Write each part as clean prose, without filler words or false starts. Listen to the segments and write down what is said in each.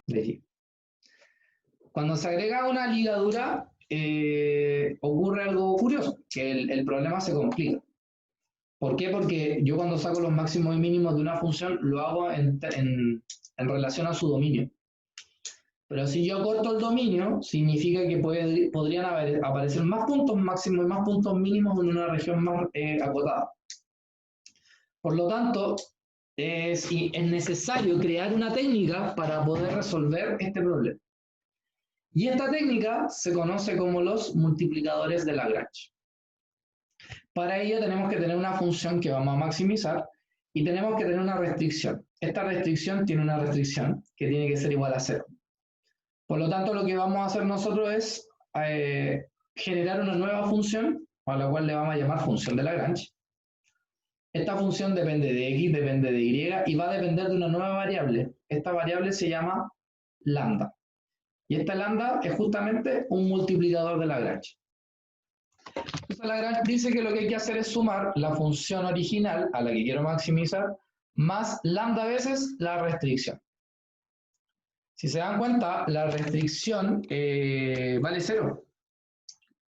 de phi. Cuando se agrega una ligadura, ocurre algo curioso, que el problema se complica. ¿Por qué? Porque yo cuando saco los máximos y mínimos de una función, lo hago en relación a su dominio. Pero si yo corto el dominio, significa que podrían aparecer más puntos máximos y más puntos mínimos en una región más acotada. Por lo tanto, es necesario crear una técnica para poder resolver este problema. Y esta técnica se conoce como los multiplicadores de Lagrange. Para ello tenemos que tener una función que vamos a maximizar y tenemos que tener una restricción. Esta restricción tiene una restricción que tiene que ser igual a 0. Por lo tanto, lo que vamos a hacer nosotros es generar una nueva función, a la cual le vamos a llamar función de Lagrange. Esta función depende de x, depende de y, y va a depender de una nueva variable. Esta variable se llama lambda. Y esta lambda es justamente un multiplicador de Lagrange. Entonces Lagrange dice que lo que hay que hacer es sumar la función original, a la que quiero maximizar, más lambda veces la restricción. Si se dan cuenta, la restricción vale 0.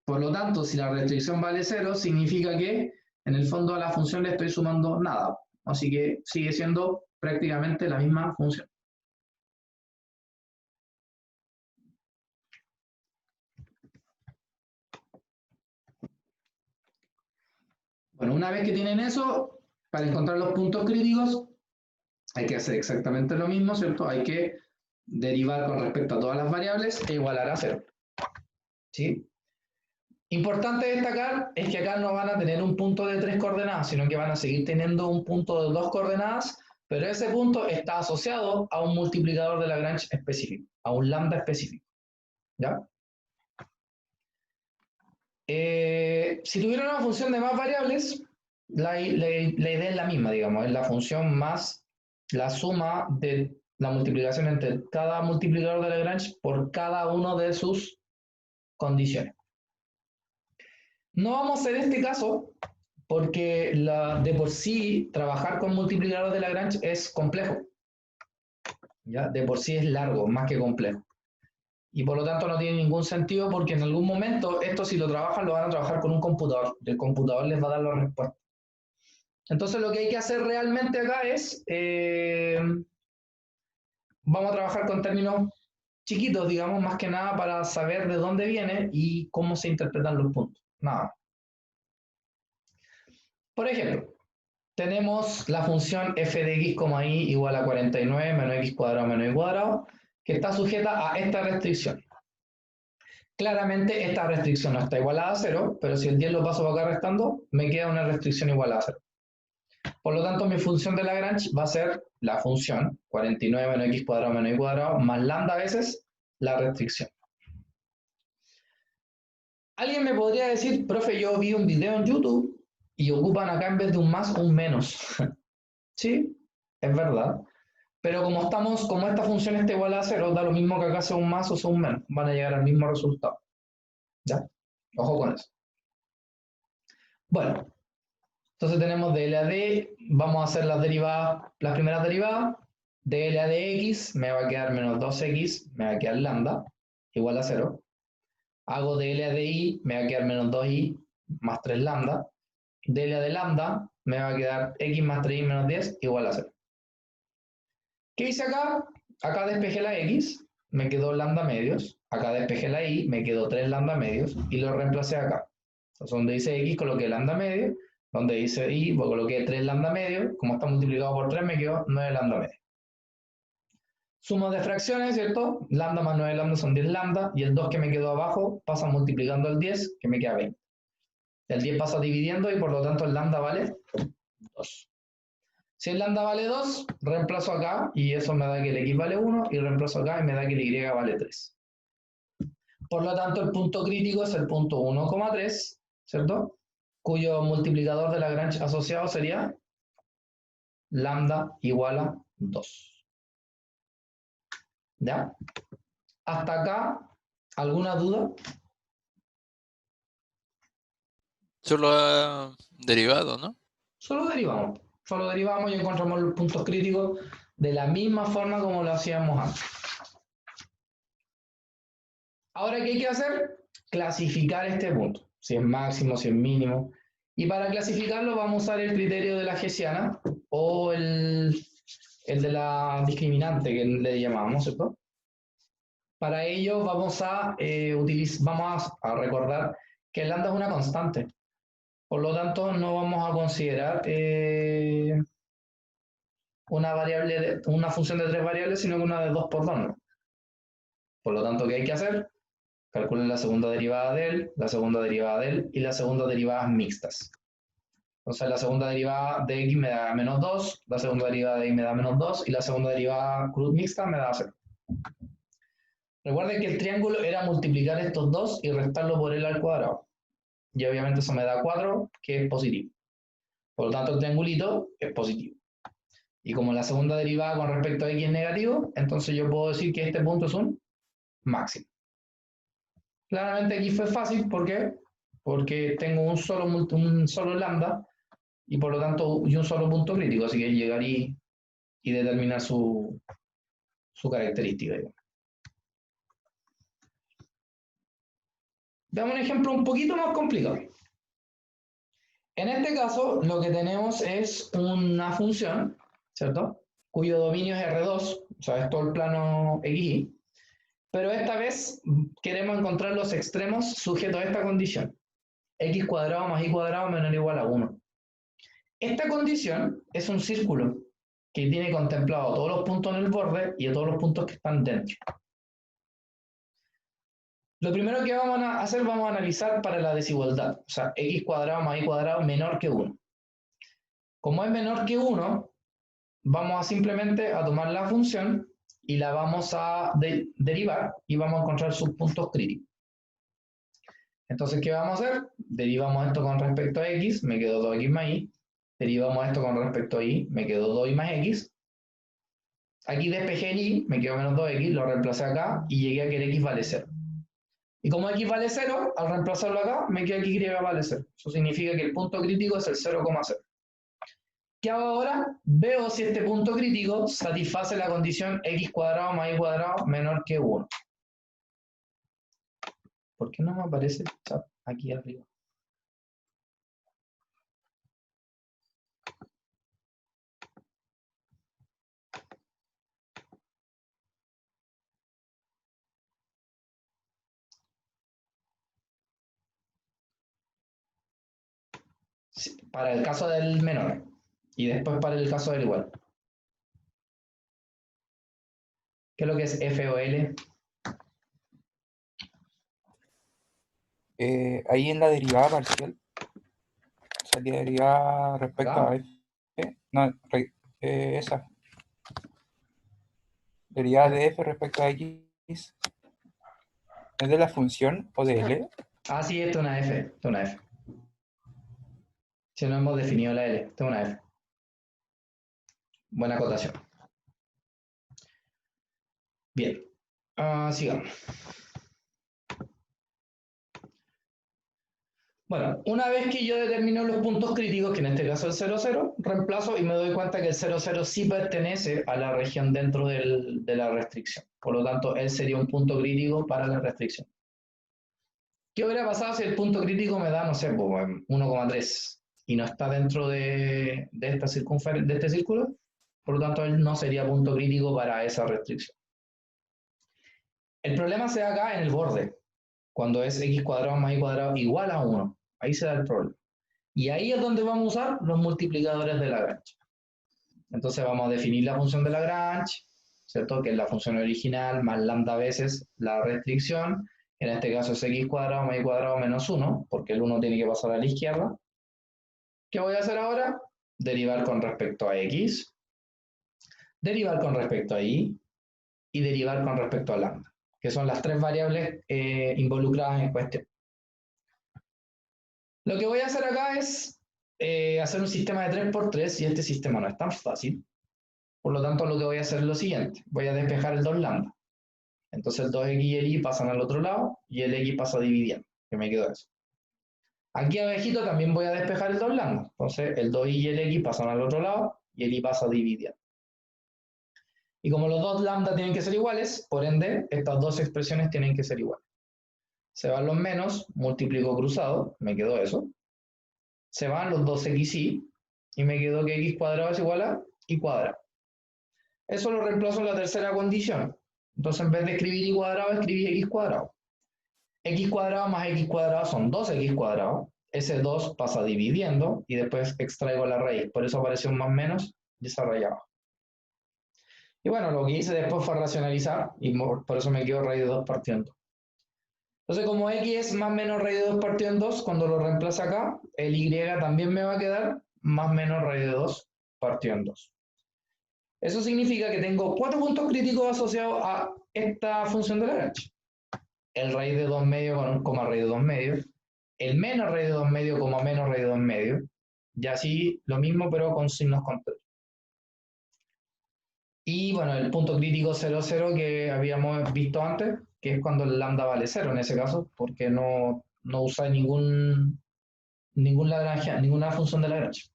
Por lo tanto, si la restricción vale 0, significa que en el fondo a la función le estoy sumando nada. Así que sigue siendo prácticamente la misma función. Bueno, una vez que tienen eso, para encontrar los puntos críticos, hay que hacer exactamente lo mismo, ¿cierto? Hay que derivar con respecto a todas las variables e igualar a 0. ¿Sí? Importante destacar es que acá no van a tener un punto de 3 coordenadas, sino que van a seguir teniendo un punto de 2 coordenadas, pero ese punto está asociado a un multiplicador de Lagrange específico, a un lambda específico. ¿Ya? Si tuviera una función de más variables, la idea es la misma, digamos, es la función más la suma de la multiplicación entre cada multiplicador de Lagrange por cada uno de sus condiciones. No vamos a hacer este caso porque de por sí trabajar con multiplicadores de Lagrange es complejo. ¿Ya? De por sí es largo, más que complejo. Y por lo tanto no tiene ningún sentido porque en algún momento esto si lo trabajan lo van a trabajar con un computador. El computador les va a dar la respuesta. Entonces lo que hay que hacer realmente acá es, vamos a trabajar con términos chiquitos, digamos, más que nada para saber de dónde viene y cómo se interpretan los puntos. Nada. Por ejemplo, tenemos la función f de x, y igual a 49 menos x cuadrado menos y cuadrado, que está sujeta a esta restricción. Claramente esta restricción no está igualada a 0, pero si el 10 lo paso para acá restando, me queda una restricción igual a 0. Por lo tanto, mi función de Lagrange va a ser la función 49 menos x cuadrado menos y cuadrado más lambda veces la restricción. Alguien me podría decir, profe, yo vi un video en YouTube y ocupan acá en vez de un más, un menos. Sí, es verdad. Pero como esta función está igual a 0, da lo mismo que acá sea un más o sea un menos. Van a llegar al mismo resultado. ¿Ya? Ojo con eso. Bueno, entonces tenemos de L a D, vamos a hacer las primeras derivadas. De L a dx me va a quedar menos 2x, me va a quedar lambda, igual a 0. Hago de L a di, me va a quedar menos 2y más 3 lambda. De L a de lambda me va a quedar x más 3y menos 10 igual a 0. ¿Qué hice acá? Acá despejé la x, me quedó lambda medios. Acá despejé la y, me quedó 3 lambda medios y lo reemplacé acá. Entonces, donde dice x coloqué lambda medio, donde dice y coloqué 3 lambda medio, como está multiplicado por 3 me quedó 9 lambda medio. Sumo de fracciones, ¿cierto? Lambda más 9 lambda son 10 lambda, y el 2 que me quedó abajo pasa multiplicando el 10, que me queda 20. El 10 pasa dividiendo y por lo tanto el lambda vale 2. Si el lambda vale 2, reemplazo acá y eso me da que el x vale 1 y reemplazo acá y me da que el y vale 3. Por lo tanto, el punto crítico es el punto 1,3, ¿cierto? Cuyo multiplicador de Lagrange asociado sería lambda igual a 2. ¿Ya? Hasta acá, ¿alguna duda? Solo derivado, ¿no? Solo derivamos y encontramos los puntos críticos de la misma forma como lo hacíamos antes. Ahora, ¿qué hay que hacer? Clasificar este punto, si es máximo, si es mínimo. Y para clasificarlo vamos a usar el criterio de la hessiana o el de la discriminante que le llamamos, ¿cierto? Para ello vamos a recordar que el lambda es una constante. Por lo tanto, no vamos a considerar una función de 3 variables, sino que una de 2 por 2, ¿no? Por lo tanto, ¿qué hay que hacer? Calculen la segunda derivada de él, la segunda derivada de él y la segunda derivada mixtas. Entonces, la segunda derivada de x me da menos 2, la segunda derivada de y me da menos 2 y la segunda derivada cruz mixta me da 0. Recuerden que el triángulo era multiplicar estos dos y restarlo por el al cuadrado. Y obviamente eso me da 4, que es positivo. Por lo tanto, el triangulito es positivo. Y como la segunda derivada con respecto a x es negativo, entonces yo puedo decir que este punto es un máximo. Claramente aquí fue fácil, ¿por qué? Porque tengo un solo lambda y por lo tanto y un solo punto crítico, así que llegar y determinar su característica. Digamos. Veamos un ejemplo un poquito más complicado. En este caso, lo que tenemos es una función, ¿cierto? Cuyo dominio es R2, o sea, es todo el plano XY, pero esta vez queremos encontrar los extremos sujetos a esta condición. X cuadrado más Y cuadrado menor o igual a 1. Esta condición es un círculo que tiene contemplado todos los puntos en el borde y a todos los puntos que están dentro. Lo primero que vamos a hacer, vamos a analizar para la desigualdad, o sea, x cuadrado más y cuadrado menor que 1. Como es menor que 1, vamos a simplemente a tomar la función y la vamos a derivar y vamos a encontrar sus puntos críticos. Entonces, ¿qué vamos a hacer? Derivamos esto con respecto a x, me quedó 2x más y. Derivamos esto con respecto a y, me quedó 2y más x. Aquí despejé el y, me quedó menos 2x, lo reemplacé acá y llegué a que el x vale 0. Y como x vale 0, al reemplazarlo acá, me queda que y vale 0. Eso significa que el punto crítico es el 0,0. ¿Qué hago ahora? Veo si este punto crítico satisface la condición x cuadrado más y cuadrado menor que 1. ¿Por qué no me aparece el chat aquí arriba? Sí, para el caso del menor y después para el caso del igual. ¿Qué es lo que es F o L? Ahí en la derivada parcial, salía derivada respecto ¿Acá? a f, no, esa, derivada de f respecto a x, ¿es de la función o de L? Ah, sí, esto es una F. Esto es una F. Si no hemos definido la L, esto es una F. Buena acotación. Bien, sigamos. Bueno, una vez que yo determino los puntos críticos, que en este caso es el 0, 0, reemplazo y me doy cuenta que el 0, 0 sí pertenece a la región dentro de la restricción. Por lo tanto, él sería un punto crítico para la restricción. ¿Qué hubiera pasado si el punto crítico me da, no sé, 1,3 y no está dentro de esta de este círculo? Por lo tanto, él no sería punto crítico para esa restricción. El problema se da acá en el borde, cuando es x cuadrado más y cuadrado igual a 1. Ahí se da el problema. Y ahí es donde vamos a usar los multiplicadores de Lagrange. Entonces vamos a definir la función de Lagrange, ¿cierto? Que es la función original más lambda veces la restricción. En este caso es x cuadrado más y cuadrado menos 1, porque el 1 tiene que pasar a la izquierda. ¿Qué voy a hacer ahora? Derivar con respecto a x, derivar con respecto a y derivar con respecto a lambda, que son las 3 variables involucradas en cuestión. Lo que voy a hacer acá es hacer un sistema de 3×3 y este sistema no es tan fácil. Por lo tanto, lo que voy a hacer es lo siguiente. Voy a despejar el 2 lambda. Entonces el 2x y el y pasan al otro lado y el x pasa dividiendo, que me quedó eso. Aquí abajito también voy a despejar el 2 lambda. Entonces el 2y y el x pasan al otro lado y el y pasa dividiendo. Y como los dos lambda tienen que ser iguales, por ende, estas dos expresiones tienen que ser iguales. Se van los menos, multiplico cruzado, me quedó eso. Se van los 2xy y me quedó que x cuadrado es igual a y cuadrado. Eso lo reemplazo en la tercera condición. Entonces, en vez de escribir y cuadrado, escribí x cuadrado. X cuadrado más x cuadrado son 2x cuadrado. Ese 2 pasa dividiendo y después extraigo la raíz. Por eso apareció un más menos y esa raíz abajo. Y bueno, lo que hice después fue racionalizar y por eso me quedó raíz de 2 partido en 2. Entonces, como x es más menos raíz de 2 partido en 2, cuando lo reemplace acá, el y también me va a quedar más menos raíz de 2 partido en 2. Eso significa que tengo 4 puntos críticos asociados a esta función de Lagrange. El raíz de 2 medios con un coma raíz de 2 medios, el menos raíz de 2 medios como menos raíz de 2 medios, y así lo mismo pero con signos contrarios. Y bueno, el punto crítico 0, 0 que habíamos visto antes, que es cuando el lambda vale 0 en ese caso, porque no usa ninguna función de Lagrange.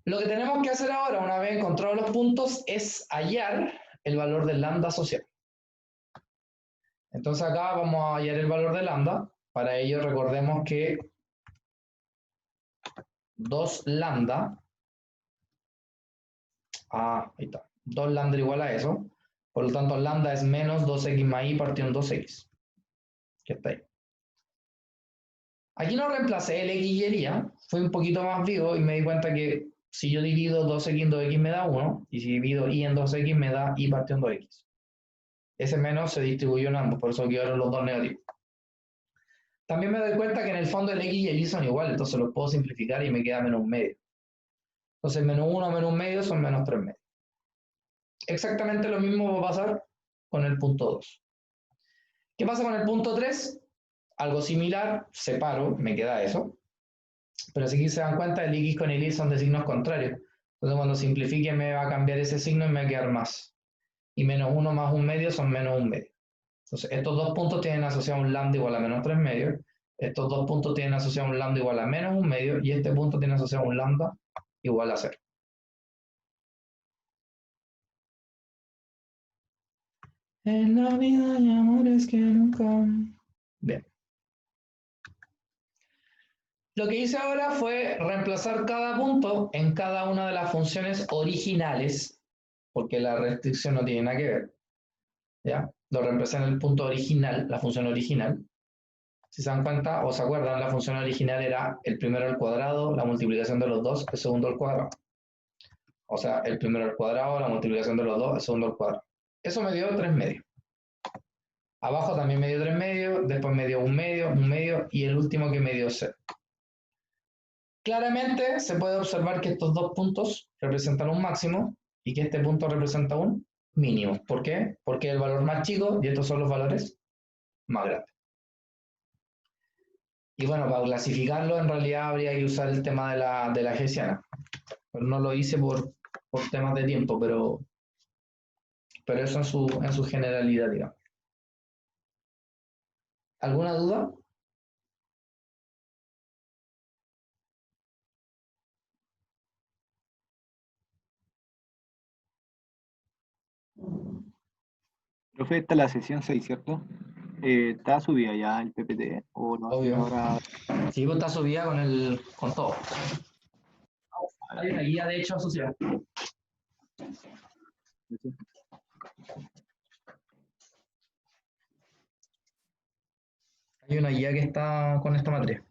Lo que tenemos que hacer ahora, una vez encontrados los puntos, es hallar el valor del lambda asociado. Entonces acá vamos a hallar el valor de lambda. Para ello recordemos que 2 lambda, ahí está, 2 lambda igual a eso. Por lo tanto, lambda es menos 2x más y partido en 2x. Que está ahí. Aquí no reemplacé el x y el y, fui un poquito más vivo y me di cuenta que si yo divido 2x en 2x me da 1, y si divido y en 2x me da y partido en 2x. Ese menos se distribuyó en ambos, por eso quedaron los dos negativos. También me doy cuenta que en el fondo el x y el y son iguales, entonces los puedo simplificar y me queda menos un medio. Entonces menos 1 menos un medio son menos 3 medios. Exactamente lo mismo va a pasar con el punto 2. ¿Qué pasa con el punto 3? Algo similar, separo, me queda eso. Pero si aquí se dan cuenta, el x con el y son de signos contrarios. Entonces cuando simplifique me va a cambiar ese signo y me va a quedar más. Y menos 1 más un medio son menos un medio. Entonces estos dos puntos tienen asociado un lambda igual a menos 3 medios. Estos dos puntos tienen asociado un lambda igual a menos un medio. Y este punto tiene asociado un lambda igual a 0. En la vida hay amores que nunca... Bien. Lo que hice ahora fue reemplazar cada punto en cada una de las funciones originales, porque la restricción no tiene nada que ver. ¿Ya? Lo reemplacé en el punto original, la función original. Si se dan cuenta o se acuerdan, la función original era el primero al cuadrado, la multiplicación de los dos, el segundo al cuadrado. O sea, el primero al cuadrado, la multiplicación de los dos, el segundo al cuadrado. Eso me dio 3 medios. Abajo también me dio 3 medios, después me dio un medio, y el último que me dio 0. Claramente se puede observar que estos dos puntos representan un máximo y que este punto representa un mínimo. ¿Por qué? Porque es el valor más chico y estos son los valores más grandes. Y bueno, para clasificarlo en realidad habría que usar el tema de la hessiana. No lo hice por temas de tiempo, pero eso en su generalidad, digamos. ¿Alguna duda? Profe, esta es la sesión 6, ¿cierto? ¿Está subida ya el PPT o lo hacen Obvio. ahora? Sí, pues está subida con todo. Hay una guía, de hecho, asociada. Hay una guía que está con esta materia.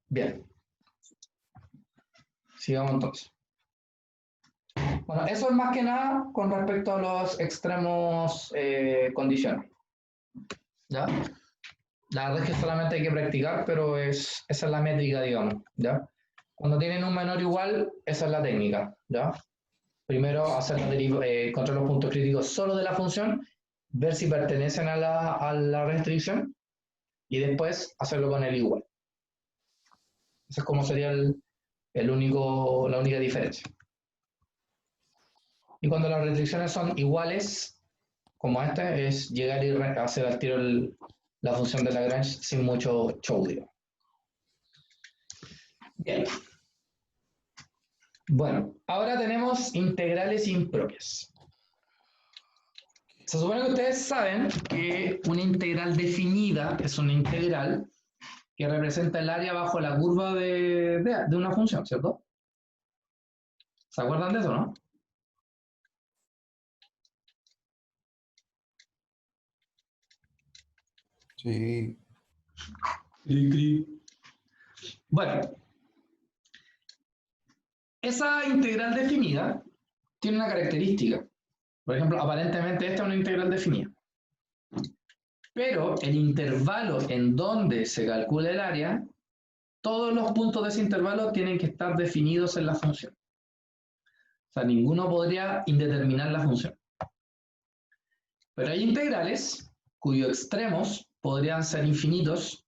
Bien. Sigamos entonces. Bueno, eso es más que nada con respecto a los extremos condiciones. ¿Ya? La verdad es que solamente hay que practicar, pero esa es la métrica, digamos. ¿Ya? Cuando tienen un menor igual, esa es la técnica. ¿Ya? Primero, hacer encontrar los puntos críticos solo de la función, ver si pertenecen a la restricción, y después hacerlo con el igual. Esa es como sería la única diferencia. Y cuando las restricciones son iguales, como esta, es llegar y hacer al tiro la función de Lagrange sin mucho show, digamos. Bien. Bueno, ahora tenemos integrales impropias. Se supone que ustedes saben que una integral definida es una integral que representa el área bajo la curva de una función, ¿cierto? ¿Se acuerdan de eso, no? Sí. Bueno, esa integral definida tiene una característica. Por ejemplo, aparentemente esta es una integral definida. Pero el intervalo en donde se calcula el área, todos los puntos de ese intervalo tienen que estar definidos en la función. O sea, ninguno podría indeterminar la función. Pero hay integrales cuyos extremos podrían ser infinitos,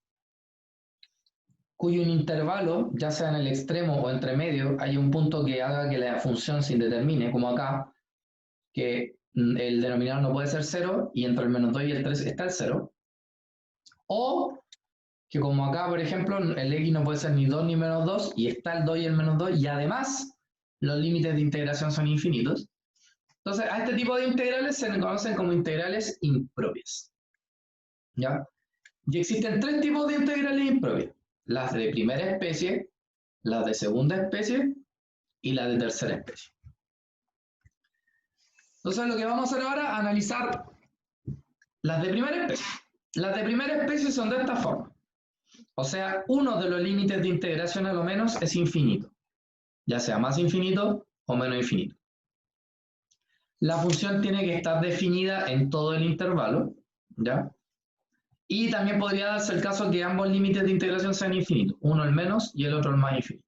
cuyo intervalo, ya sea en el extremo o entre medio, hay un punto que haga que la función se indetermine, como acá, que el denominador no puede ser 0 y entre el menos 2 y el 3 está el 0. O que como acá, por ejemplo, el x no puede ser ni 2 ni menos 2 y está el 2 y el menos 2 y además los límites de integración son infinitos. Entonces, a este tipo de integrales se le conocen como integrales impropias. ¿Ya? Y existen tres tipos de integrales impropias. Las de primera especie, las de segunda especie y las de tercera especie. Entonces, lo que vamos a hacer ahora es analizar las de primera especie. Las de primera especie son de esta forma. O sea, uno de los límites de integración a lo menos es infinito, ya sea más infinito o menos infinito. La función tiene que estar definida en todo el intervalo, ¿ya? Y también podría darse el caso que ambos límites de integración sean infinitos, uno el menos y el otro el más infinito.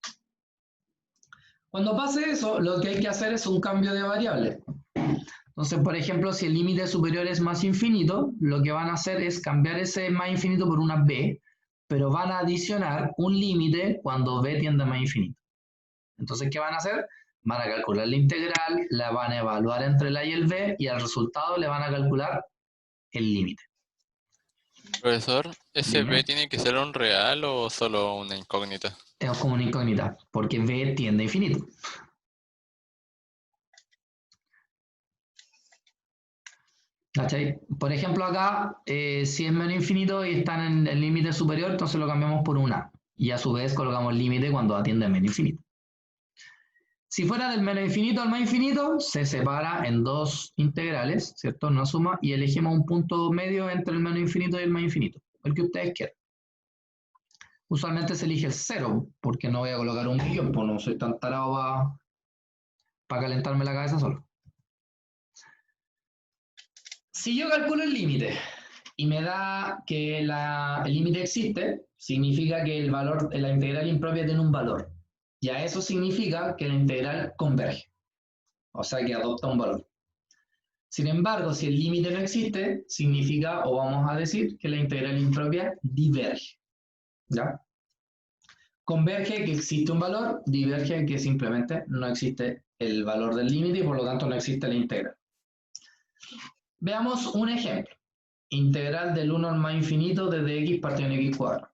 Cuando pase eso, lo que hay que hacer es un cambio de variable. Entonces, por ejemplo, si el límite superior es más infinito, lo que van a hacer es cambiar ese más infinito por una b, pero van a adicionar un límite cuando b tiende a más infinito. Entonces, ¿qué van a hacer? Van a calcular la integral, la van a evaluar entre el a y el b, y al resultado le van a calcular el límite. Profesor, ¿ese Dime. B tiene que ser un real o solo una incógnita? Es como una incógnita, porque b tiende a infinito. ¿Cachai? Por ejemplo, acá, si es menos infinito y está en el límite superior, entonces lo cambiamos por una. Y a su vez colocamos límite cuando atiende a menos infinito. Si fuera del menos infinito al más infinito, se separa en dos integrales, ¿cierto? Una suma, y elegimos un punto medio entre el menos infinito y el más infinito, el que ustedes quieran. Usualmente se elige el 0, porque no voy a colocar un millón, pues no soy tan tarado para calentarme la cabeza solo. Si yo calculo el límite y me da que el límite existe, significa que el valor, la integral impropia tiene un valor. Ya eso significa que la integral converge, o sea que adopta un valor. Sin embargo, si el límite no existe, significa, o vamos a decir, que la integral impropia diverge. ¿Ya? Converge que existe un valor, diverge que simplemente no existe el valor del límite y por lo tanto no existe la integral. Veamos un ejemplo. Integral del 1 al más infinito desde x partido en x cuadrado.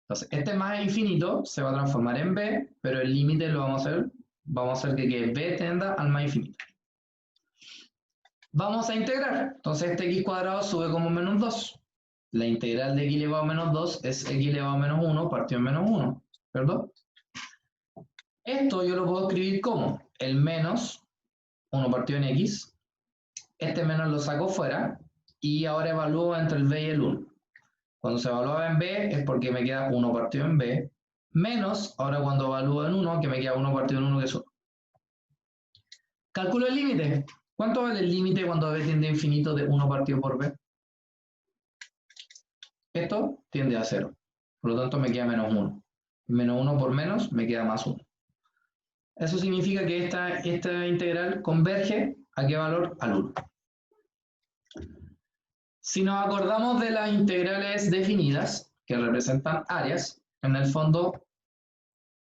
Entonces, este más infinito se va a transformar en b, pero el límite lo vamos a hacer que b tienda al más infinito. Vamos a integrar. Entonces, este x cuadrado sube como menos 2. La integral de x elevado a menos 2 es x elevado a menos 1 partido en menos 1, ¿verdad? Esto yo lo puedo escribir como el menos 1 partido en x. Este menos lo saco fuera y ahora evalúo entre el b y el 1. Cuando se evalúa en b es porque me queda 1 partido en b, menos ahora cuando evalúo en 1, que me queda 1 partido en 1 que es 1. Calculo el límite. ¿Cuánto vale el límite cuando b tiende a infinito de 1 partido por b? Esto tiende a 0. Por lo tanto me queda menos 1. Menos 1 por menos me queda más 1. Eso significa que esta integral converge ¿a qué valor? Al 1. Si nos acordamos de las integrales definidas, que representan áreas, en el fondo,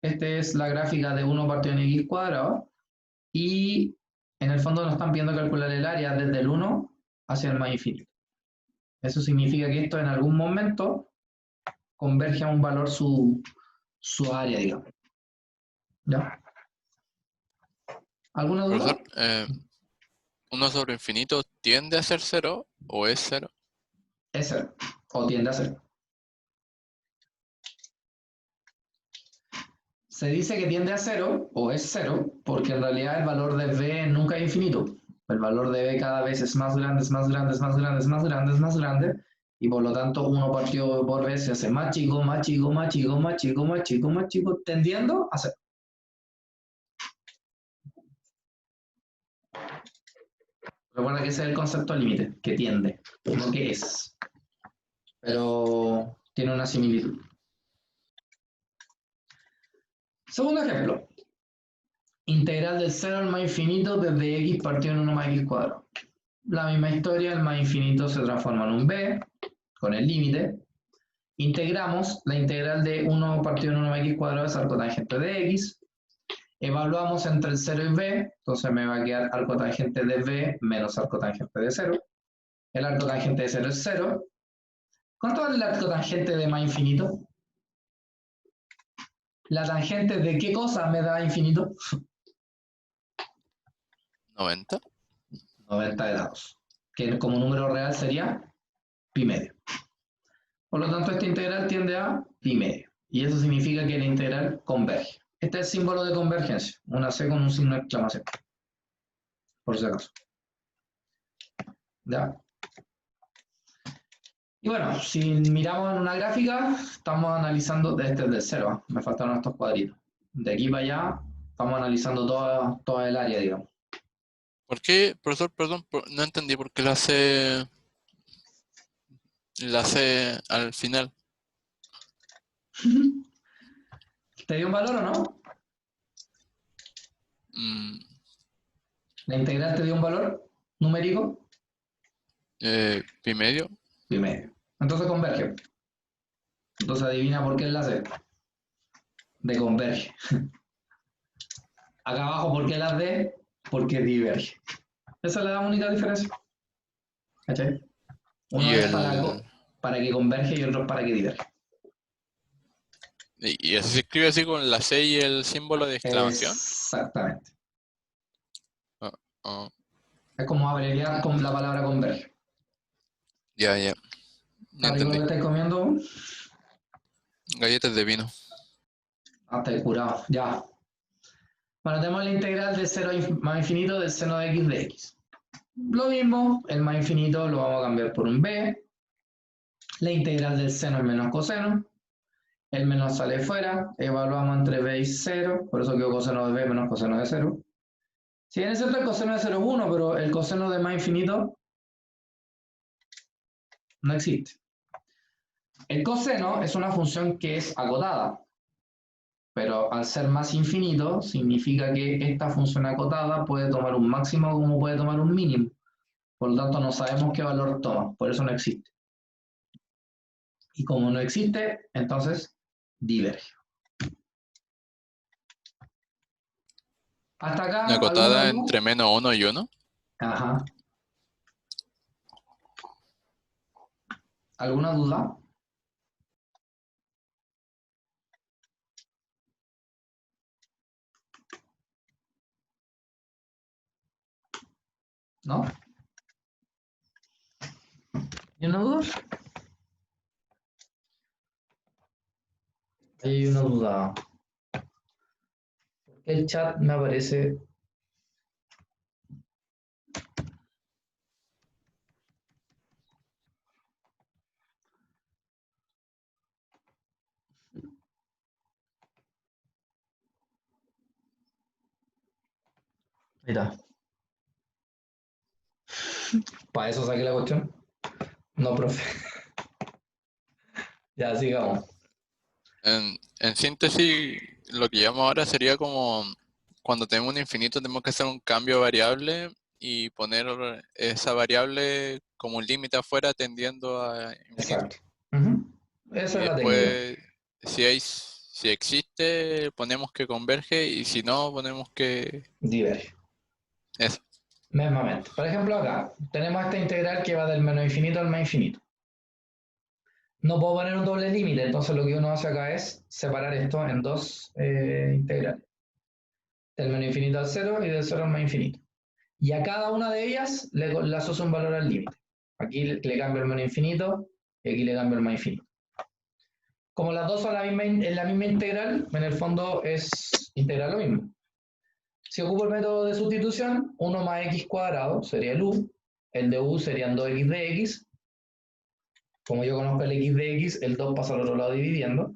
esta es la gráfica de 1 partido en x cuadrado, y en el fondo nos están pidiendo calcular el área desde el 1 hacia el más infinito. Eso significa que esto en algún momento converge a un valor su área, digamos. ¿Ya? ¿Alguna duda? Profesor, 1 sobre infinito tiende a ser 0 o es 0. Es 0, o tiende a ser. Se dice que tiende a 0 o es 0 porque en realidad el valor de b nunca es infinito. El valor de b cada vez es más grande, es más grande, es más grande, es más grande, es más grande, y por lo tanto 1 partido por b se hace más chico, más chico, más chico, más chico, más chico, más chico, tendiendo a 0. Recuerda que ese es el concepto de límite, que tiende, no que es. Pero tiene una similitud. Segundo ejemplo. Integral del 0 al más infinito desde x partido en 1 más x cuadrado. La misma historia, el más infinito se transforma en un b, con el límite. Integramos la integral de 1 partido en 1 más x cuadrado es arcotangente de x. Evaluamos entre el 0 y b, entonces me va a quedar arcotangente de b menos arcotangente de 0. El arcotangente de 0 es 0. ¿Cuánto vale el arcotangente de más infinito? ¿La tangente de qué cosa me da infinito? 90. 90 grados, que como número real sería pi medio. Por lo tanto, esta integral tiende a pi medio. Y eso significa que la integral converge. Este es el símbolo de convergencia, una C con un signo de exclamación. Por si acaso. ¿Ya? Y bueno, si miramos en una gráfica, estamos analizando desde el 0. Me faltaron estos cuadritos. De aquí para allá, estamos analizando toda el área, digamos. ¿Por qué, profesor, perdón, no entendí por qué la C al final? ¿Te dio un valor o no? ¿La integral te dio un valor numérico? Pi medio. Pi medio. Entonces converge. Entonces adivina por qué es la C. De converge. Acá abajo, ¿por qué la D? Porque diverge. Esa es la única diferencia. ¿Cachai? Uno Y es para que converge y otro es para que diverge. ¿Y eso se escribe así con la C y el símbolo de exclamación? Exactamente. Oh, Es como abreviar con la palabra converge. ya ¿Está rico lo entendí. que estáis comiendo? Galletas de vino. Hasta el curado. Ya. Bueno, tenemos la integral de 0 más infinito del seno de x de x. Lo mismo, el más infinito lo vamos a cambiar por un b. La integral del seno es menos coseno. El menos sale fuera. Evaluamos entre b y 0. Por eso quedó coseno de b menos coseno de 0. Si bien es cierto, el coseno de 0 es 1, pero el coseno de más infinito no existe. El coseno es una función que es acotada. Pero al ser más infinito, significa que esta función acotada puede tomar un máximo como puede tomar un mínimo. Por lo tanto, no sabemos qué valor toma, por eso no existe. Y como no existe, entonces diverge. Hasta acá, Una ¿alguna acotada duda? entre menos 1 y 1. Ajá. ¿Alguna duda? ¿No? ¿Y una duda? Hay una duda. El chat me aparece. Ahí está. ¿Para eso saqué la cuestión? No, profe. Ya, sigamos. En síntesis, lo que llamamos ahora sería como cuando tenemos un infinito tenemos que hacer un cambio de variable y poner esa variable como un límite afuera tendiendo a infinito. Exacto. Esa Y es la técnica. después, si existe, ponemos que converge y si no, ponemos que Diverge. eso. Mismamente. Por ejemplo, acá tenemos esta integral que va del menos infinito al más infinito. No puedo poner un doble límite, entonces lo que uno hace acá es separar esto en dos integrales. Del menos infinito al 0 y del 0 al más infinito. Y a cada una de ellas le asocio un valor al límite. Aquí le cambio el menos infinito y aquí le cambio el más infinito. Como las dos son en la misma integral, en el fondo es integral lo mismo. Si ocupo el método de sustitución, 1 más x cuadrado sería el u, el de u serían 2x de x. Como yo conozco el x de x, el 2 pasa al otro lado dividiendo.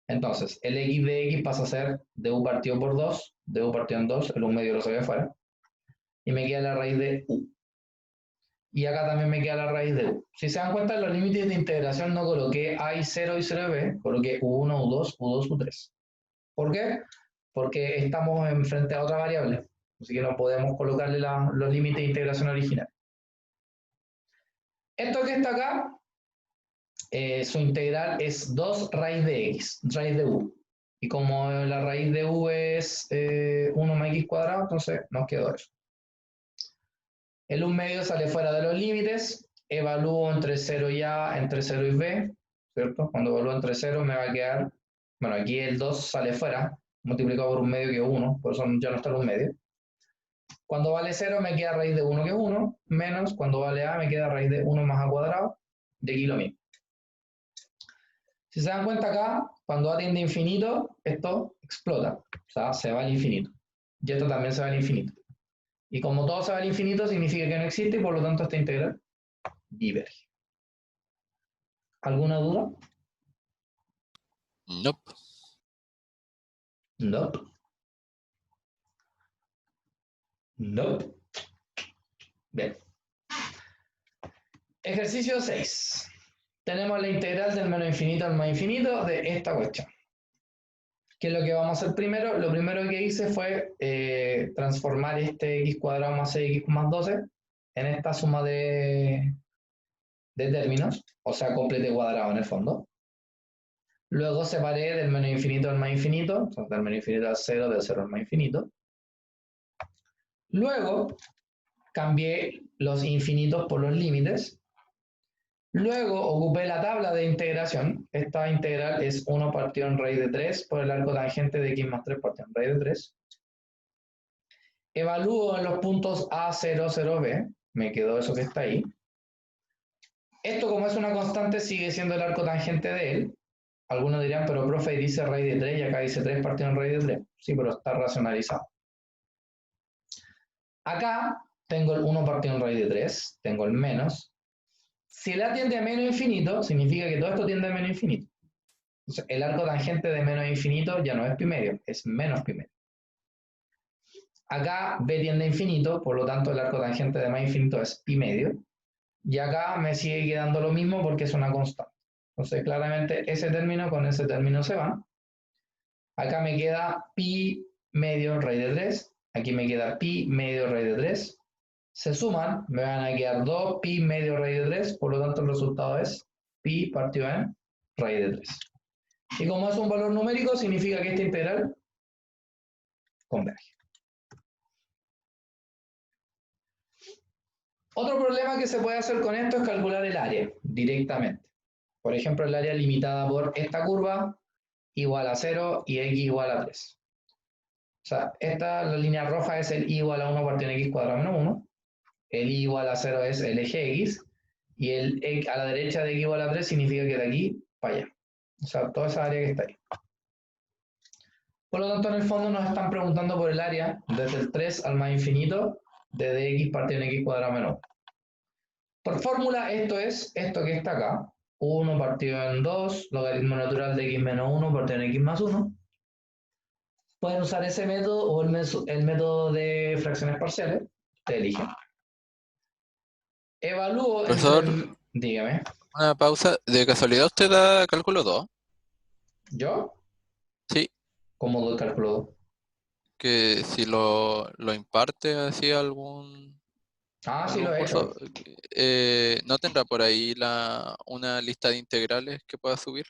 Entonces, el x de x pasa a ser du partido por 2, du partido en 2, el 1 medio lo saqué afuera. Y me queda la raíz de u. Y acá también me queda la raíz de u. Si se dan cuenta, en los límites de integración no coloqué a y 0 y 0b, coloqué u1, u2, u2, u3. ¿Por qué? Porque estamos enfrente a otra variable, así que no podemos colocarle los límites de integración original. Esto que está acá, su integral es 2 raíz de x, raíz de u. Y como la raíz de u es 1 más x cuadrado, entonces nos quedó eso. El 1 medio sale fuera de los límites, evalúo entre 0 y a, entre 0 y b, ¿cierto? Cuando evalúo entre 0 me va a quedar, bueno, aquí el 2 sale fuera, multiplicado por 1 medio que es 1, por eso ya no está el 1 medio. Cuando vale 0 me queda raíz de 1 que es 1, menos cuando vale a me queda raíz de 1 más a cuadrado, de aquí lo mismo. Si se dan cuenta acá, cuando a tiende a infinito, esto explota, o sea, se va al infinito. Y esto también se va al infinito. Y como todo se va al infinito, significa que no existe y por lo tanto esta integral diverge. ¿Alguna duda? Nope. No. No. Bien. Ejercicio 6. Tenemos la integral del menos infinito al más infinito de esta cuestión. ¿Qué es lo que vamos a hacer primero? Lo primero que hice fue transformar este x cuadrado más 6x más 12 en esta suma de términos, o sea, completo cuadrado en el fondo. Luego separé del menos infinito al más infinito, entonces del menos infinito al 0, del 0 al más infinito. Luego cambié los infinitos por los límites. Luego ocupé la tabla de integración. Esta integral es 1 partido en raíz de 3 por el arco tangente de x más 3 partido en raíz de 3. Evalúo en los puntos A, 0, 0b. Me quedó eso que está ahí. Esto, como es una constante, sigue siendo el arco tangente de él. Algunos dirán, pero profe, dice raíz de 3 y acá dice 3 partido en raíz de 3. Sí, pero está racionalizado. Acá tengo el 1 partido en raíz de 3, tengo el menos. Si el A tiende a menos infinito, significa que todo esto tiende a menos infinito. Entonces, el arco tangente de menos infinito ya no es pi medio, es menos pi medio. Acá B tiende a infinito, por lo tanto el arco tangente de más infinito es pi medio. Y acá me sigue quedando lo mismo porque es una constante. Entonces, claramente ese término con ese término se van. Acá me queda pi medio raíz de 3. Aquí me queda pi medio raíz de 3. Se suman, me van a quedar 2 pi medio raíz de 3. Por lo tanto, el resultado es pi partido en raíz de 3. Y como es un valor numérico, significa que esta integral converge. Otro problema que se puede hacer con esto es calcular el área directamente. Por ejemplo, el área limitada por esta curva igual a 0 y x igual a 3. O sea, la línea roja es el y igual a 1 partido en x cuadrado menos 1. El y igual a 0 es el eje x. Y el a la derecha de x igual a 3 significa que de aquí para allá. O sea, toda esa área que está ahí. Por lo tanto, en el fondo nos están preguntando por el área desde el 3 al más infinito de dx partido en x cuadrado menos 1. Por fórmula, esto es esto que está acá. 1 partido en 2, logaritmo natural de x menos 1 partido en x más 1. Pueden usar ese método o el método de fracciones parciales. Te eligen. Evalúo Profesor, dígame. una pausa. ¿De casualidad usted da cálculo 2? ¿Yo? Sí, ¿Cómo doy cálculo 2? que si lo imparte así algún Sí lo he curso, hecho. ¿no tendrá por ahí una lista de integrales que pueda subir?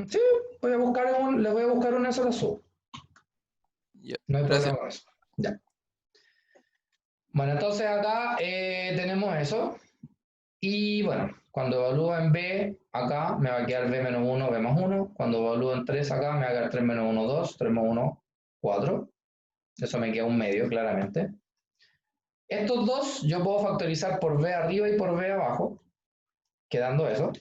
Sí, les voy a buscar una sola sub. Ya, No hay gracias. problema con eso. Ya. Bueno, entonces acá tenemos eso. Y bueno, cuando evalúo en B, acá me va a quedar B menos 1, B más 1. Cuando evalúo en 3, acá me va a quedar 3 menos 1, 2, 3 más 1, 4. Eso me queda un medio, claramente. Estos dos yo puedo factorizar por b arriba y por b abajo, quedando eso.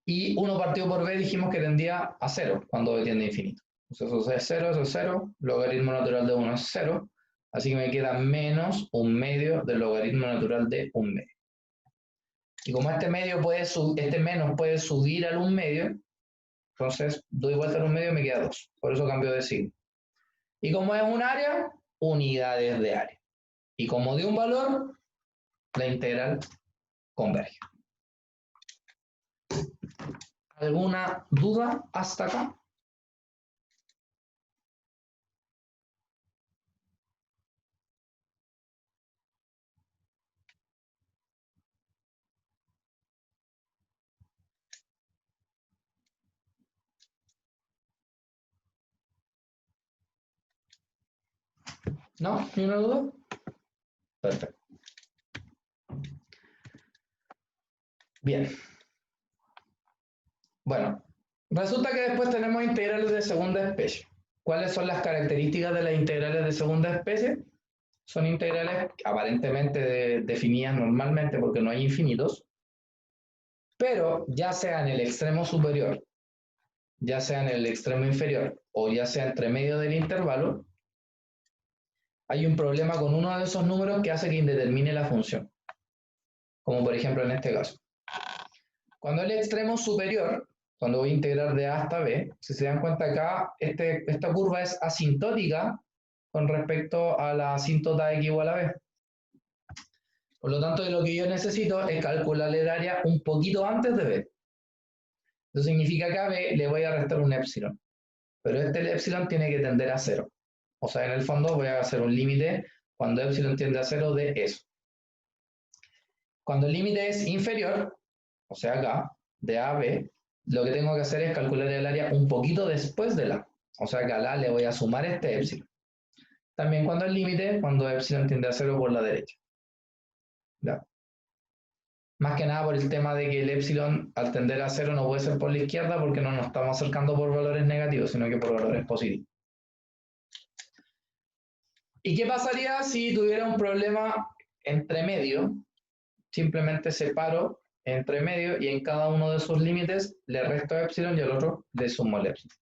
Y 1 partido por b dijimos que tendía a 0 cuando b tiende a infinito. Entonces eso es 0, logaritmo natural de 1 es 0, así que me queda menos 1/2 del logaritmo natural de 1/2. Y como este menos puede subir al 1/2, entonces doy vuelta al 1/2 y me queda 2. Por eso cambio de signo. Y como es un área, unidades de área. Y como de un valor, la integral converge. ¿Alguna duda hasta acá? ¿No? ¿Ni una duda? Perfecto. Bien. Bueno, resulta que después tenemos integrales de segunda especie. ¿Cuáles son las características de las integrales de segunda especie? Son integrales aparentemente definidas normalmente porque no hay infinitos, pero ya sea en el extremo superior, ya sea en el extremo inferior o ya sea entre medio del intervalo, hay un problema con uno de esos números que hace que indetermine la función, como por ejemplo en este caso. Cuando el extremo superior, cuando voy a integrar de A hasta B, si se dan cuenta acá, esta curva es asintótica con respecto a la asíntota x igual a b. Por lo tanto, lo que yo necesito es calcular el área un poquito antes de b. Eso significa que a b le voy a restar un épsilon, pero este épsilon tiene que tender a 0. O sea, en el fondo voy a hacer un límite cuando épsilon tiende a 0 de eso. Cuando el límite es inferior, o sea acá, de A a B, lo que tengo que hacer es calcular el área un poquito después de la. O sea que a la le voy a sumar este épsilon. También cuando el límite, cuando épsilon tiende a 0 por la derecha. ¿Ya? Más que nada por el tema de que el épsilon al tender a 0 no puede ser por la izquierda porque no nos estamos acercando por valores negativos, sino que por valores positivos. ¿Y qué pasaría si tuviera un problema entre medio? Simplemente separo entre medio y en cada uno de sus límites le resto épsilon y al otro le sumo el épsilon.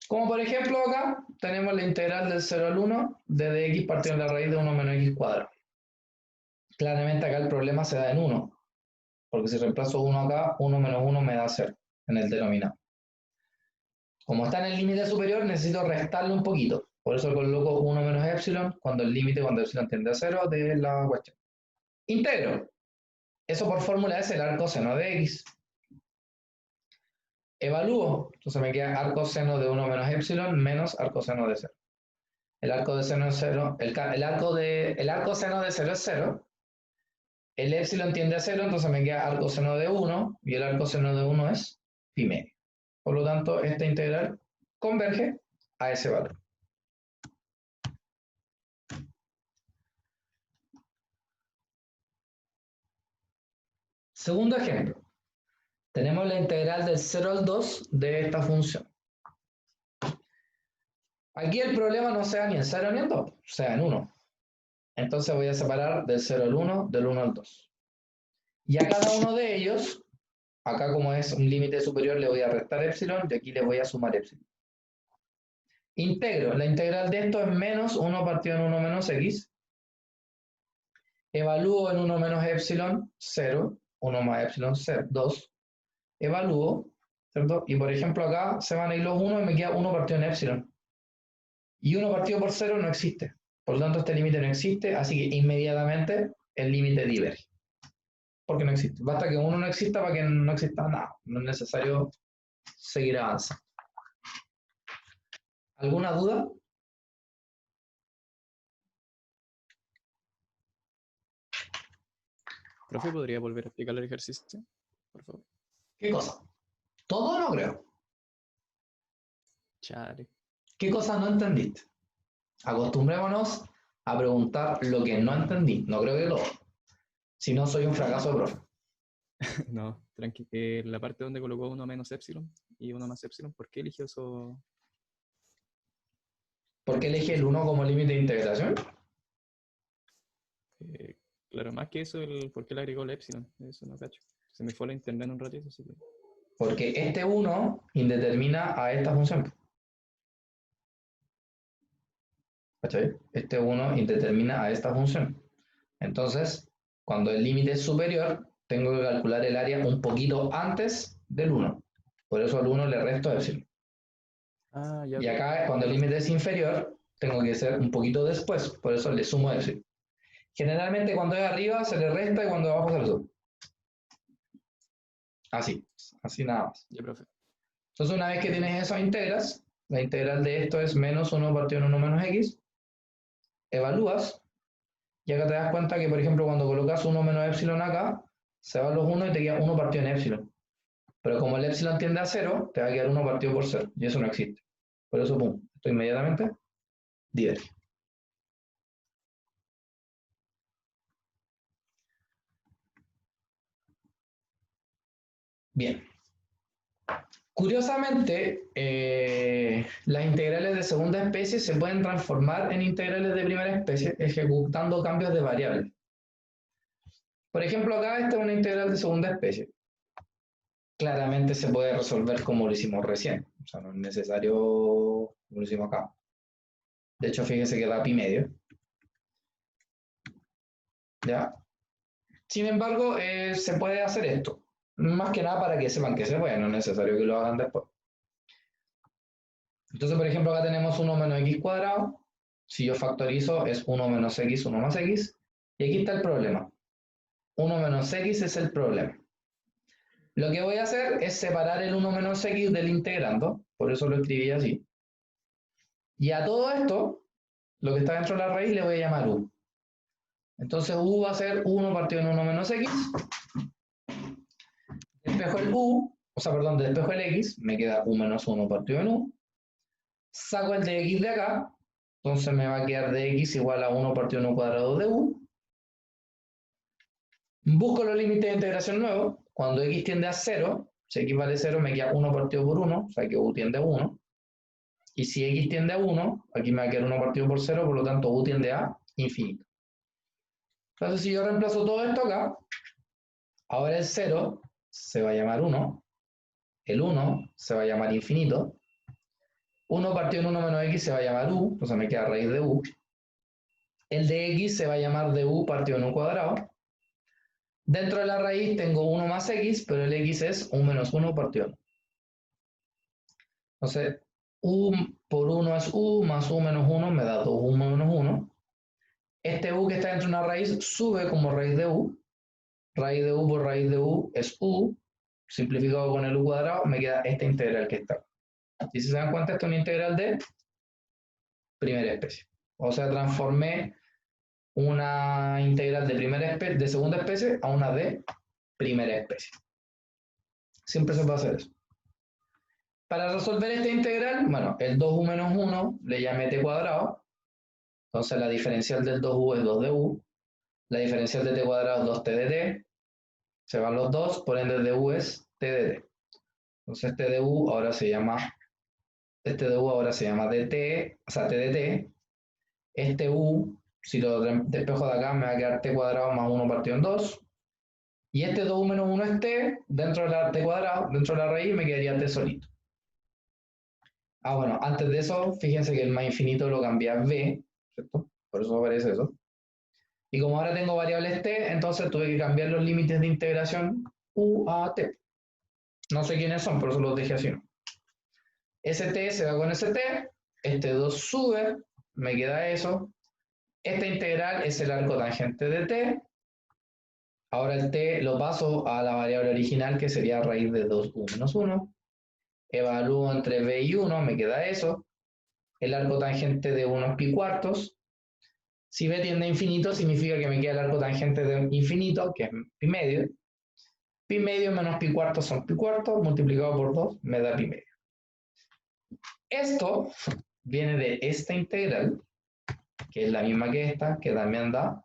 Como por ejemplo acá tenemos la integral del 0 al 1 de dx partido de la raíz de 1 menos x cuadrado. Claramente acá el problema se da en 1, porque si reemplazo 1 acá, 1 menos 1 me da 0 en el denominador. Como está en el límite superior, necesito restarle un poquito. Por eso coloco 1 menos epsilon cuando el límite, cuando epsilon tiende a 0 de la cuestión. Integro. Eso por fórmula es el arco seno de x. Evalúo. Entonces me queda arco seno de 1 menos epsilon menos arco seno de 0. El arco de seno es 0. El arco seno de 0 es 0. El epsilon tiende a 0, entonces me queda arco seno de 1 y el arco seno de 1 es pi medio. Por lo tanto, esta integral converge a ese valor. Segundo ejemplo. Tenemos la integral del 0 al 2 de esta función. Aquí el problema no sea ni en 0 ni en 2, sea en 1. Entonces voy a separar del 0 al 1, del 1 al 2. Y a cada uno de ellos, acá como es un límite superior, le voy a restar epsilon y aquí le voy a sumar epsilon. Integro. La integral de esto es menos 1 partido en 1 menos x. Evalúo en 1 menos epsilon 0, 1 más epsilon 0, 2. Evalúo, ¿cierto? Y por ejemplo acá se van a ir los 1 y me queda 1 partido en epsilon. Y 1 partido por 0 no existe. Por lo tanto, este límite no existe, así que inmediatamente el límite diverge. Porque no existe. Basta que 1 no exista para que no exista nada. No es necesario seguir avanzando. ¿Alguna duda? Profe, ¿podría volver a explicar el ejercicio? Por favor. ¿Qué cosa? Todo no creo. Chale. ¿Qué cosa no entendiste? Acostumbrémonos a preguntar lo que no entendí. No creo que todo. Si no, soy un fracaso de profe. No, tranqui. La parte donde colocó 1 menos epsilon y 1 más epsilon, ¿por qué eligió eso? ¿Por qué elegí el 1 como límite de integración? Claro, más que eso, por qué le agregó la epsilon. Eso no cacho. Se me fue la internet en un ratito, así que. Porque este 1 indetermina a esta función. ¿Cachai? Este 1 indetermina a esta función. Entonces, cuando el límite es superior, tengo que calcular el área un poquito antes del 1. Por eso al 1 le resto epsilon. Ah, ya. Y acá, cuando el límite es inferior, tengo que ser un poquito después. Por eso le sumo epsilon. Generalmente cuando es arriba se le resta y cuando es abajo se le suma. Así nada más. Ya, profe. Entonces, una vez que tienes eso, integras. La integral de esto es menos 1 partido en 1 menos x. Evalúas. Y acá te das cuenta que, por ejemplo, cuando colocas 1 menos epsilon acá, se van los 1 y te queda 1 partido en epsilon. Pero como el epsilon tiende a 0, te va a quedar 1 partido por 0. Y eso no existe. Por eso, pum, esto inmediatamente diverge. Bien. Curiosamente, las integrales de segunda especie se pueden transformar en integrales de primera especie ejecutando cambios de variables. Por ejemplo, acá esta es una integral de segunda especie. Claramente se puede resolver como lo hicimos recién. O sea, no es necesario como lo hicimos acá. De hecho, fíjense que da pi medio. ¿Ya? Sin embargo, se puede hacer esto. Más que nada para que sepan que se puede, no es necesario que lo hagan después. Entonces, por ejemplo, acá tenemos 1 menos x cuadrado. Si yo factorizo, es 1 menos x, 1 más x. Y aquí está el problema. 1 menos x es el problema. Lo que voy a hacer es separar el 1 menos x del integrando. Por eso lo escribí así. Y a todo esto, lo que está dentro de la raíz, le voy a llamar u. Entonces u va a ser 1 partido en 1 menos x. Despejo el u, o sea, perdón, despejo el x, me queda u menos 1 partido en u. Saco el de x de acá, entonces me va a quedar de x igual a 1 partido en u cuadrado de u. Busco los límites de integración nuevos. Cuando x tiende a 0, si x vale 0, me queda 1 partido por 1, o sea que u tiende a 1. Y si x tiende a 1, aquí me va a quedar 1 partido por 0, por lo tanto u tiende a infinito. Entonces, si yo reemplazo todo esto acá, ahora el 0 se va a llamar 1, el 1 se va a llamar infinito, 1 partido en 1 menos x se va a llamar u, entonces me queda raíz de u, el de x se va a llamar du partido en u cuadrado, dentro de la raíz tengo 1 más x, pero el x es 1 menos 1 partido en u. Entonces, u por 1 es u, más u menos 1 me da 2u menos 1. Este u que está dentro de una raíz sube como raíz de u. Raíz de u por raíz de u es u. Simplificado con el u cuadrado, me queda esta integral que está. Y si se dan cuenta, esto es una integral de primera especie. O sea, transformé una integral de segunda especie a una de primera especie. Siempre se puede hacer eso. Para resolver esta integral, bueno, el 2u menos 1 le llamé t cuadrado. Entonces la diferencial del 2u es 2 de u. La diferencial de t cuadrado es 2t de t. Se van los dos, por ende du es t de t. Entonces este du ahora se llama dt, o sea t de t. Este u, si lo despejo de acá, me va a quedar t cuadrado más 1 partido en 2. Y este 2u menos 1 es t, dentro de la t cuadrado, dentro de la raíz me quedaría t solito. Ah, bueno, antes de eso, fíjense que el más infinito lo cambié a b, ¿cierto? Por eso aparece eso. Y como ahora tengo variables t, entonces tuve que cambiar los límites de integración u a t. No sé quiénes son, por eso los dejé así. St se va con st, este 2 sube, me queda eso. Esta integral es el arco tangente de t. Ahora el t lo paso a la variable original, que sería raíz de 2u menos 1. Evalúo entre b y 1, me queda eso. El arco tangente de 1 es pi cuartos. Si b tiende a infinito, significa que me queda el arco tangente de infinito, que es pi medio. Pi medio menos pi cuartos son pi cuartos, multiplicado por 2 me da pi medio. Esto viene de esta integral, que es la misma que esta, que también da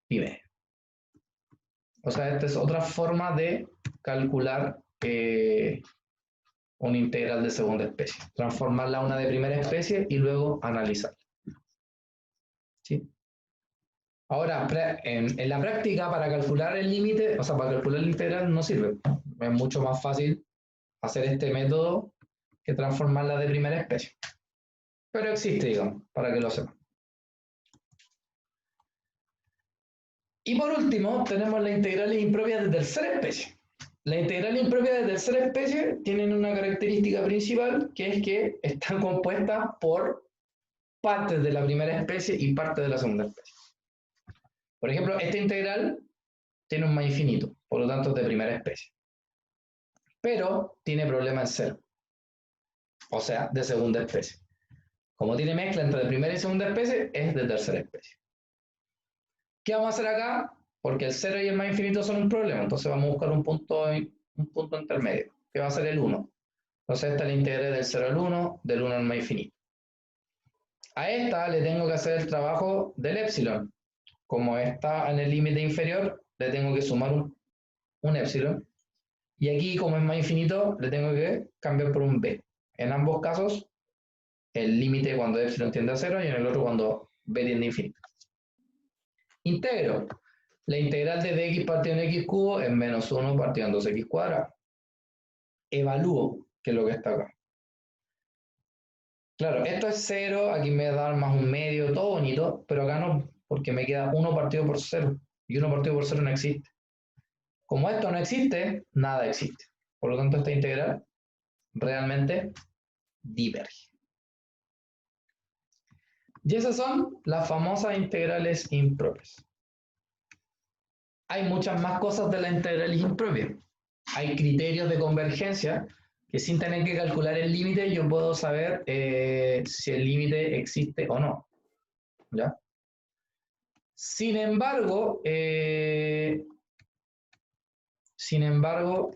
pi medio. O sea, esta es otra forma de calcular una integral de segunda especie. Transformarla a una de primera especie y luego analizarla. ¿Sí? Ahora, en la práctica, para calcular el límite, o sea, para calcular la integral no sirve. Es mucho más fácil hacer este método que transformarla de primera especie. Pero existe, digamos, para que lo sepan. Y por último, tenemos las integrales impropias de tercera especie. Las integrales impropias de tercera especie tienen una característica principal, que es que están compuestas por partes de la primera especie y partes de la segunda especie. Por ejemplo, esta integral tiene un más infinito, por lo tanto es de primera especie. Pero tiene problema en cero, o sea, de segunda especie. Como tiene mezcla entre primera y segunda especie, es de tercera especie. ¿Qué vamos a hacer acá? Porque el 0 y el más infinito son un problema, entonces vamos a buscar un punto intermedio, que va a ser el 1. Entonces esta la integré del 0 al 1, del 1 al más infinito. A esta le tengo que hacer el trabajo del épsilon. Como está en el límite inferior, le tengo que sumar un épsilon. Y aquí, como es más infinito, le tengo que cambiar por un b. En ambos casos, el límite cuando épsilon tiende a 0 y en el otro cuando b tiende a infinito. Integro. La integral de dx partido en x cubo es menos 1 partido en 2x cuadrado. Evalúo, que es lo que está acá. Claro, esto es 0, aquí me da más un medio, todo bonito, pero acá no, porque me queda 1 partido por 0, y 1 partido por 0 no existe. Como esto no existe, nada existe. Por lo tanto, esta integral realmente diverge. Y esas son las famosas integrales impropias. Hay muchas más cosas de las integrales impropias. Hay criterios de convergencia que sin tener que calcular el límite yo puedo saber si el límite existe o no. ¿Ya? Sin embargo,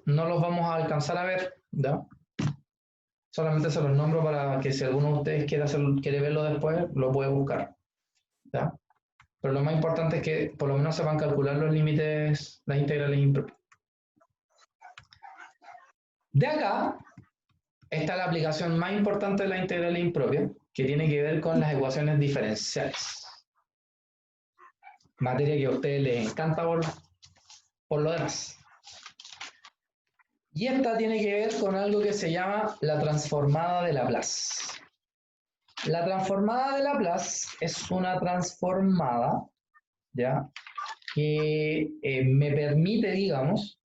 no los vamos a alcanzar a ver. ¿Ya? Solamente se los nombro para que si alguno de ustedes quiere verlo después, lo puede buscar. ¿Ya? Pero lo más importante es que por lo menos sepan calcular los límites, las integrales impropias. De acá está la aplicación más importante de la integral impropia, que tiene que ver con las ecuaciones diferenciales. Materia que a ustedes les encanta por lo demás. Y esta tiene que ver con algo que se llama la transformada de Laplace. La transformada de Laplace es una transformada, ¿ya?, que me permite, digamos,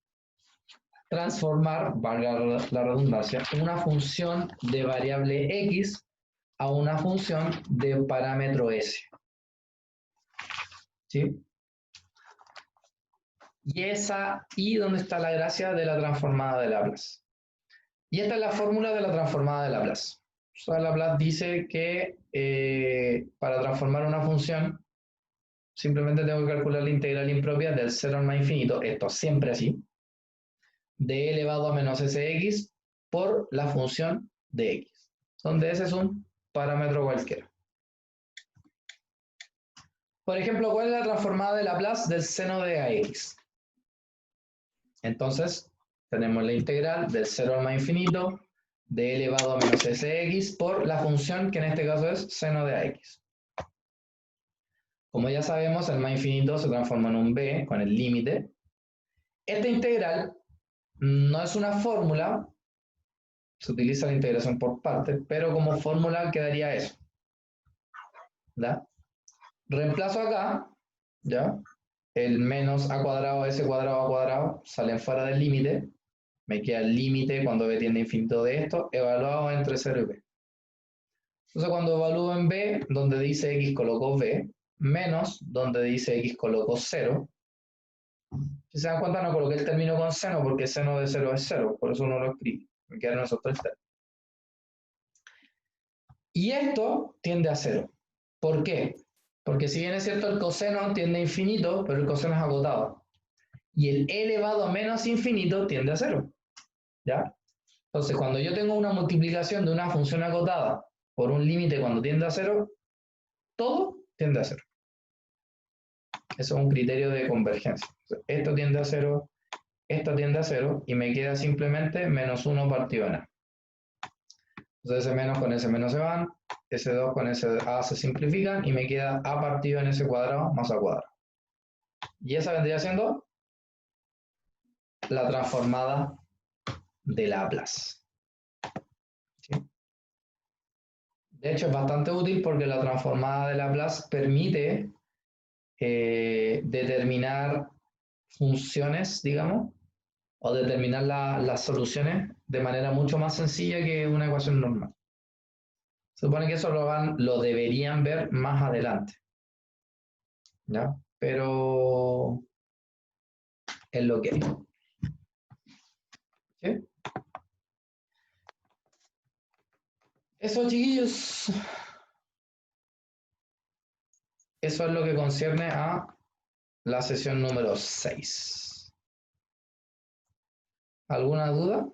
transformar, valga la redundancia, una función de variable x a una función de parámetro s. ¿Sí? Y donde está la gracia de la transformada de Laplace. Y esta es la fórmula de la transformada de Laplace. O sea, Laplace dice que para transformar una función simplemente tengo que calcular la integral impropia del 0 al más infinito, esto siempre así, de elevado a menos sx por la función de x, donde ese es un parámetro cualquiera. Por ejemplo, ¿cuál es la transformada de Laplace del seno de ax? Entonces, tenemos la integral del 0 al más infinito de elevado a menos sx por la función que en este caso es seno de ax. Como ya sabemos, el más infinito se transforma en un b con el límite. Esta integral no es una fórmula, se utiliza la integración por partes, pero como fórmula quedaría eso. ¿Ya? Reemplazo acá, ¿ya?, el menos a cuadrado, s cuadrado, a cuadrado, salen fuera del límite. Me queda el límite cuando b tiende a infinito de esto, evaluado entre 0 y b. Entonces cuando evalúo en b, donde dice x coloco b, menos donde dice x coloco 0. Si se dan cuenta, no coloqué el término con seno porque seno de 0 es 0, por eso no lo escribí. Me quedaron esos tres términos. Y esto tiende a 0. ¿Por qué? Porque si bien es cierto el coseno tiende a infinito, pero el coseno es agotado. Y el elevado a menos infinito tiende a 0. ¿Ya? Entonces, cuando yo tengo una multiplicación de una función agotada por un límite cuando tiende a 0, todo tiende a 0. Eso es un criterio de convergencia. Esto tiende a 0, esto tiende a 0, y me queda simplemente menos 1 partido en a. Entonces ese menos con ese menos se van, ese 2 con ese a se simplifican y me queda a partido en ese cuadrado más a cuadrado. Y esa vendría siendo la transformada de Laplace. ¿Sí? De hecho es bastante útil porque la transformada de Laplace permite determinar funciones, digamos, o determinar las soluciones de manera mucho más sencilla que una ecuación normal. Se supone que eso lo deberían ver más adelante, ¿ya? Pero es lo que hay. ¿Sí? Eso, chiquillos. Eso es lo que concierne a la sesión número 6. ¿Alguna duda?